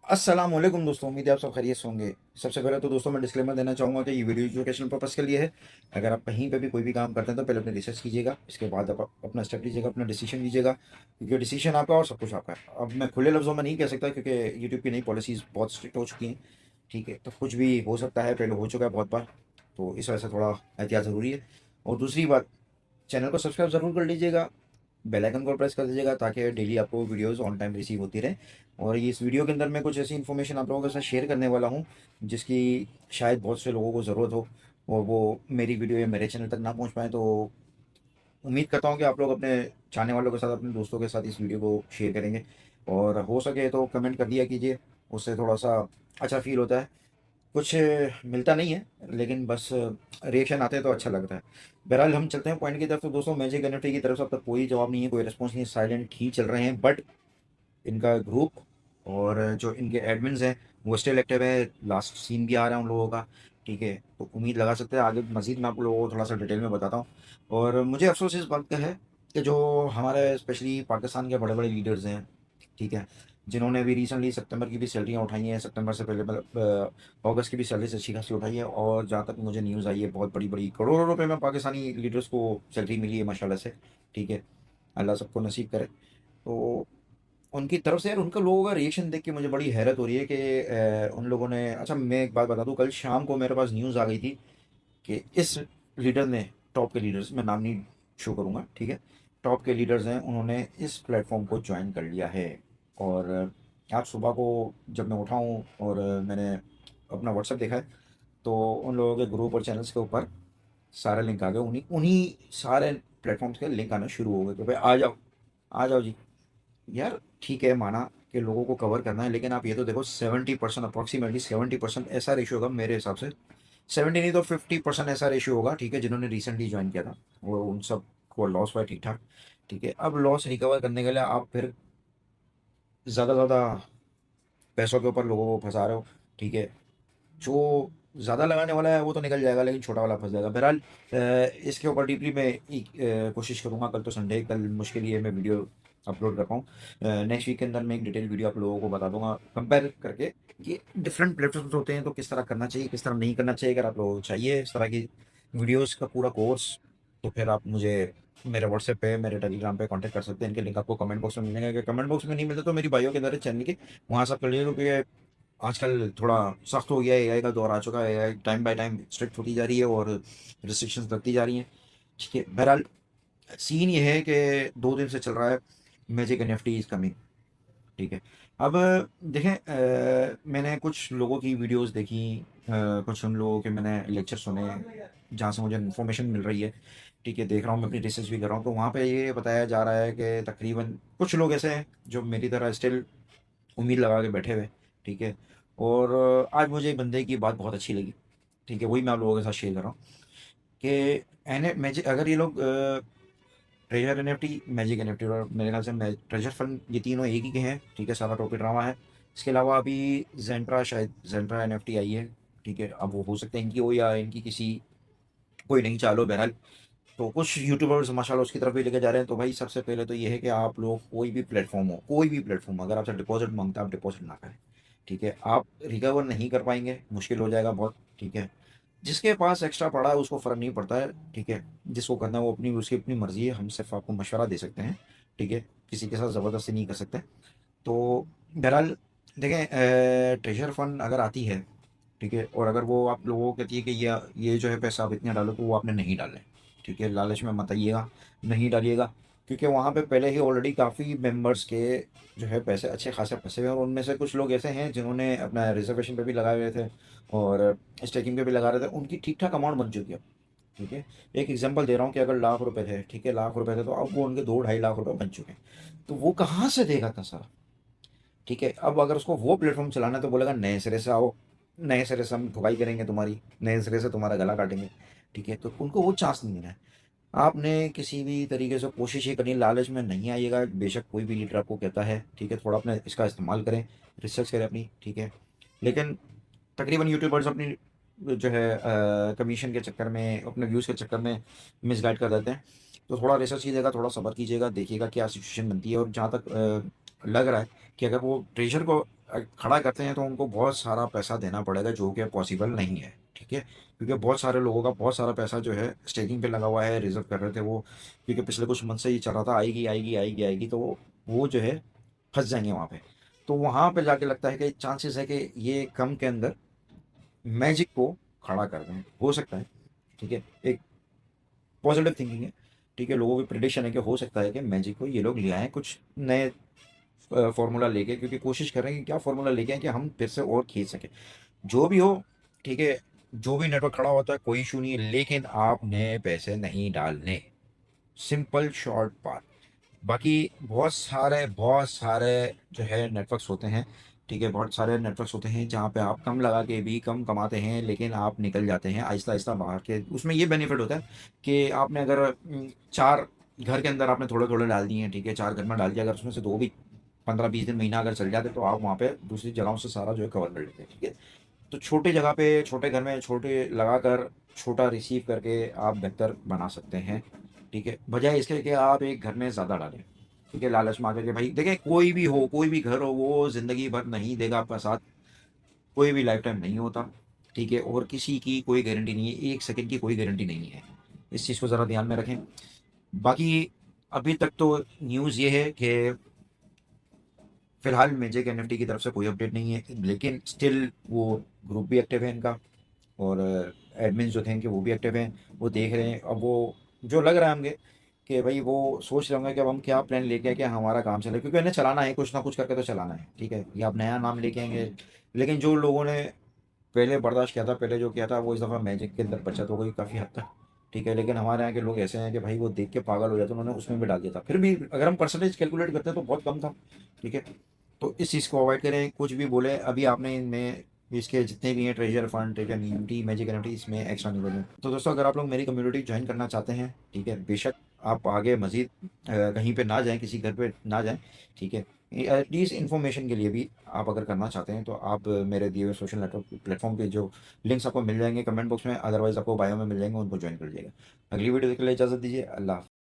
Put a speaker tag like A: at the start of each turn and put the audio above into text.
A: अस्सलाम वालेकुम दोस्तों, उम्मीद है आप सब खैरियत से होंगे। सबसे पहले तो दोस्तों मैं डिस्क्लेमर देना चाहूँगा कि ये वीडियो एजुकेशनल पर्पस के लिए है। अगर आप कहीं पे भी कोई भी काम करते हैं तो पहले अपने रिसर्च कीजिएगा, इसके बाद आप अपना स्टेप लीजिएगा, अपना डिसीजन लीजिएगा, क्योंकि डिसीजन आपका और सब कुछ आपका है। अब मैं खुले लफ्ज़ों में नहीं कह सकता क्योंकि यूट्यूब की नई पॉलिसीज़ बहुत स्ट्रिक्ट हो चुकी हैं। ठीक है, तो कुछ भी हो सकता है, पहले हो चुका है बहुत बार, तो इस वजह से थोड़ा एहतियात ज़रूरी है। और दूसरी बात, चैनल को सब्सक्राइब ज़रूर कर लीजिएगा, बेल आइकन को प्रेस कर दीजिएगा ताकि डेली आपको वीडियोस ऑन टाइम रिसीव होती रहे। और ये इस वीडियो के अंदर मैं कुछ ऐसी इन्फॉर्मेशन आप लोगों के साथ शेयर करने वाला हूँ जिसकी शायद बहुत से लोगों को ज़रूरत हो और वो मेरी वीडियो या मेरे चैनल तक ना पहुँच पाए। तो उम्मीद करता हूँ कि आप लोग अपने चाहने वालों के साथ, अपने दोस्तों के साथ इस वीडियो को शेयर करेंगे और हो सके तो कमेंट कर दिया कीजिए, उससे थोड़ा सा अच्छा फील होता है। कुछ मिलता नहीं है लेकिन बस रिएक्शन आते हैं तो अच्छा लगता है। बहरहाल हम चलते हैं पॉइंट की तरफ। तो दोस्तों मैजिक एनएफटी की तरफ से अब तक कोई जवाब नहीं है, कोई रिस्पॉन्स नहीं है, साइलेंट ही चल रहे हैं। बट इनका ग्रुप और जो इनके एडमिन्स हैं वो स्टिल एक्टिव है, लास्ट सीन भी आ रहा है उन लोगों का। ठीक है, तो उम्मीद लगा सकते हैं आगे मजीद मैं आप लोगों को थोड़ा सा डिटेल में बताता हूँ। और मुझे अफसोस इस बात का है कि जो हमारे स्पेशली पाकिस्तान के बड़े बड़े लीडर्स हैं, ठीक है, जिन्होंने अभी रिसेंटली सितंबर की भी सैलरियाँ उठाई हैं, सितंबर से पहले मतलब अगस्त की भी सैलरी अच्छी खासी उठाई है। और जहाँ तक मुझे न्यूज़ आई है बहुत बड़ी बड़ी करोड़ों रुपए में पाकिस्तानी लीडर्स को सैलरी मिली है माशाल्लाह से। ठीक है, अल्लाह सबको नसीब करे। तो उनकी तरफ से यार उनका लोगों का रिएक्शन देख के मुझे बड़ी हैरत हो रही है कि उन लोगों ने, अच्छा मैं एक बात बता दूं, कल शाम को मेरे पास न्यूज़ आ गई थी कि इस लीडर ने, टॉप के लीडर्स, मैं नाम नहीं शो करूंगा, ठीक है, टॉप के लीडर्स हैं, उन्होंने इस प्लेटफॉर्म को ज्वाइन कर लिया है। और आज सुबह को जब मैं उठा हूँ और मैंने अपना व्हाट्सएप देखा है तो उन लोगों के ग्रुप और चैनल्स के ऊपर सारे लिंक आ गए, उन्हीं उन्हीं सारे प्लेटफॉर्म्स के लिंक आना शुरू हो गए कि भाई आ जाओ, आ जाओ जी। यार ठीक है, माना कि लोगों को कवर करना है, लेकिन आप ये तो देखो 70%, अप्रॉक्सीमेटली 70% ऐसा रेशियो होगा मेरे हिसाब से, 70 नहीं तो 50% ऐसा रेशियो होगा, ठीक है, जिन्होंने रिसेंटली ज्वाइन किया था वो उन सब को लॉस हुआ है, ठीक ठाक। ठीक है, अब लॉस रिकवर करने के लिए आप फिर ज़्यादा ज़्यादा पैसों के ऊपर लोगों को फंसा रहे हो। ठीक है, जो ज़्यादा लगाने वाला है वो तो निकल जाएगा लेकिन छोटा वाला फंस जाएगा। बहरहाल इसके ऊपर डीपली मैं कोशिश करूँगा, कल तो संडे, कल मुश्किल ही है मैं वीडियो अपलोड कर पाऊँ। नेक्स्ट वीक के अंदर मैं एक डिटेल वीडियो आप लोगों को बता दूंगा कंपेयर करके कि डिफरेंट प्लेटफॉर्म्स होते हैं तो किस तरह करना चाहिए, किस तरह नहीं करना चाहिए। अगर आप लोगों को चाहिए इस तरह की वीडियोज़ का पूरा कोर्स तो फिर आप मुझे मेरे व्हाट्सएप पे, मेरे टेलीग्राम पे कांटेक्ट कर सकते हैं। इनके लिंक आपको कमेंट बॉक्स में मिलेंगे, अगर कमेंट बॉक्स में नहीं मिलते तो मेरी बायो के अंदर चैनल के वहाँ से आप कर लीजिए, क्योंकि आजकल थोड़ा सख्त हो गया है, एआई का दौर आ चुका है, AI time by time strict होती जा रही है और रिस्ट्रिक्शंस लगती जा रही हैं। ठीक है, बहरहाल सीन ये है कि 2 दिन से चल रहा है मैजिक एनएफटी इज कमिंग। ठीक है, अब देखें, मैंने कुछ लोगों की वीडियोस देखी, कुछ उन लोगों के मैंने लेक्चर सुने जहाँ से मुझे इन्फॉर्मेशन मिल रही है। ठीक है, देख रहा हूँ, मैं अपनी रिसर्च भी कर रहा हूँ, तो वहाँ पे ये बताया जा रहा है कि तकरीबन कुछ लोग ऐसे हैं जो मेरी तरह स्टिल उम्मीद लगा के बैठे हुए। ठीक है, और आज मुझे एक बंदे की बात बहुत अच्छी लगी। ठीक है, वही मैं आप लोगों के साथ शेयर कर रहा हूँ कि एन मैजिक, अगर ये लोग ट्रेजर एनएफटी, मैजिक एनएफटी और मेरे ख्याल से ट्रेजर फंड, ये तीनों एक ही के हैं। ठीक है, सारा टॉपिक ड्रामा है। इसके अलावा अभी जेंट्रा, शायद जेंट्रा एनएफटी आई है। ठीक है, अब वो हो सकता है इनकी हो या इनकी किसी, कोई नहीं, चालो बहरहाल। तो कुछ यूट्यूबर्स माशाल्लाह उसकी तरफ भी लेके जा रहे हैं। तो भाई सबसे पहले तो ये है कि आप लोग कोई भी प्लेटफॉर्म हो, कोई भी प्लेटफॉर्म, अगर आपसे डिपॉजिट मांगता है आप डिपॉजिट ना करें। ठीक है, आप रिकवर नहीं कर पाएंगे, मुश्किल हो जाएगा बहुत। ठीक है, जिसके पास एक्स्ट्रा पड़ा है उसको फ़र्क नहीं पड़ता है। ठीक है, जिसको करना है वो अपनी, उसकी अपनी मर्ज़ी है, हम सिर्फ आपको मशवरा दे सकते हैं। ठीक है, किसी के साथ ज़बरदस्ती नहीं कर सकते। तो बहरहाल देखें, ट्रेजर फंड अगर आती है, ठीक है, और अगर वो आप लोगों को कहती है कि ये जो है पैसा आप इतना डालो, तो वो आपने नहीं डालना है। ठीक है, लालच में मत आइएगा, नहीं डालिएगा, क्योंकि वहाँ पे पहले ही ऑलरेडी काफ़ी मेंबर्स के जो है पैसे अच्छे खासे फंसे हुए हैं और उनमें से कुछ लोग ऐसे हैं जिन्होंने अपना रिजर्वेशन पे भी लगाए हुए थे और स्टेकिंग पे भी लगा रहे थे, उनकी ठीक ठाक अमाउंट बन चुकी है। ठीक है, एक एग्जांपल दे रहा हूँ कि अगर लाख रुपए थे, ठीक है, लाख रुपए थे, तो अब वो उनके 2-2.5 लाख रुपए बन चुके हैं। तो वो कहाँ से देगा था सारा। ठीक है, अब अगर उसको वो प्लेटफॉर्म चलाना है तो बोलेगा नए सिरे से आओ, नए सिरे से हम ठुकाई करेंगे तुम्हारी, नए सिरे से तुम्हारा गला काटेंगे। ठीक है, तो उनको वो चांस नहीं देना है। आपने किसी भी तरीके से कोशिश ये करनी है, लालच में नहीं आइएगा। बेशक कोई भी लीडर आपको कहता है, ठीक है, थोड़ा अपने इसका इस्तेमाल करें, रिसर्च करें अपनी। ठीक है, लेकिन तकरीबन यूट्यूबर्स अपनी जो है कमीशन के चक्कर में, अपने व्यूज़ के चक्कर में मिसगाइड कर देते हैं। तो थोड़ा रिसर्च कीजिएगा, थोड़ा सब्र कीजिएगा, देखिएगा क्या सिचुएशन बनती है। और जहाँ तक लग रहा है कि अगर वो ट्रेजर को खड़ा करते हैं तो उनको बहुत सारा पैसा देना पड़ेगा, जो कि पॉसिबल नहीं है, ठीक है। क्योंकि बहुत सारे लोगों का बहुत सारा पैसा जो है स्टेकिंग पे लगा हुआ है, रिजर्व कर रहे थे वो, क्योंकि पिछले कुछ मंथ से ये चल रहा था आएगी आएगी आएगी आएगी, तो वो जो है फंस जाएंगे वहाँ पे। तो वहाँ पे जाके लगता है कि चांसेस है कि ये कम के अंदर मैजिक को खड़ा कर दें, हो सकता है, ठीक है। एक पॉजिटिव थिंकिंग है, ठीक है। लोगों की प्रिडिक्शन है कि हो सकता है कि मैजिक को ये लोग ले आएँ कुछ नए फार्मूला लेके, क्योंकि कोशिश कर रहे हैं कि क्या फार्मूला लेके आए कि हम फिर से और खींच सकें। जो भी हो, ठीक है। जो भी नेटवर्क खड़ा होता है कोई इशू नहीं है, लेकिन आपने पैसे नहीं डालने, सिंपल शॉर्ट बात। बाकी बहुत सारे जो है नेटवर्क्स होते हैं, ठीक है। बहुत सारे नेटवर्क्स होते हैं जहाँ पे आप कम लगा के भी कम कमाते हैं, लेकिन आप निकल जाते हैं आहिस्ता आहिस्ता बाहर के। उसमें ये बेनिफिट होता है कि आपने अगर चार घर के अंदर आपने थोड़े थोड़े डाल दिए हैं, ठीक है, चार घर में डाल दिया, अगर उसमें से दो भी 15-20 दिन महीना अगर चल जाते तो आप वहाँ पे दूसरी जगहों से सारा जो है कवर कर लेते हैं, ठीक है। तो छोटी जगह पे छोटे घर में छोटे लगाकर छोटा रिसीव करके आप बेहतर बना सकते हैं, ठीक है, बजाय इसके कि आप एक घर में ज़्यादा डालें, ठीक है। लालच में आकर के भाई देखें, कोई भी हो, कोई भी घर हो, वो ज़िंदगी भर नहीं देगा आपका साथ, कोई भी लाइफ टाइम नहीं होता, ठीक है। और किसी की कोई गारंटी नहीं है, एक सेकंड की कोई गारंटी नहीं है, इस चीज़ को ज़रा ध्यान में रखें। बाकी अभी तक तो न्यूज़ ये है कि फिलहाल मैजिक एनएफटी की तरफ से कोई अपडेट नहीं है, लेकिन स्टिल वो ग्रुप भी एक्टिव है इनका, और एडमिन जो थे इनके वो भी एक्टिव हैं, वो देख रहे हैं। अब वो जो लग रहा है हमें कि भाई वो सोच रहे होंगे कि अब हम क्या प्लान लेके आए कि हमारा काम चले, क्योंकि इन्हें चलाना है, कुछ ना कुछ करके तो चलाना है, ठीक है। या आप नया नाम लेके आएंगे, लेकिन जो लोगों ने पहले बर्दाश्त किया था, पहले जो किया था, वो इस दफ़ा मैजिक के अंदर बचत हो गई काफ़ी हद तक, ठीक है। लेकिन हमारे यहाँ के लोग ऐसे हैं कि भाई वो देख के पागल हो जाते, उन्होंने उसमें भी डाल दिया था। फिर भी अगर हम परसेंटेज कैलकुलेट करते हैं तो बहुत कम था, ठीक है। तो इस चीज़ को अवॉइड करें, कुछ भी बोले अभी आपने इनमें इसके जितने भी हैं treasure fund, treasure NFT, magic NFT, इसमें एक्स्ट्रा नहीं बोलें। तो दोस्तों, अगर आप लोग मेरी कम्युनिटी ज्वाइन करना चाहते हैं, ठीक है, बेशक आप आगे मजीद कहीं पे ना जाएं, किसी घर पे ना जाएं, ठीक है। एटलीस्ट इन्फॉर्मेशन के लिए भी आप अगर करना चाहते हैं तो आप मेरे दिए हुए सोशल नेटवर्क प्लेटफॉर्म के जो लिंक्स आपको मिल जाएंगे कमेंट बॉक्स में, अदरवाइज आपको बायो में मिल जाएंगे, उनको ज्वाइन कर लीजिएगा। अगली वीडियो के लिए इजाज़त दीजिए। अल्लाह हाफ़िज़।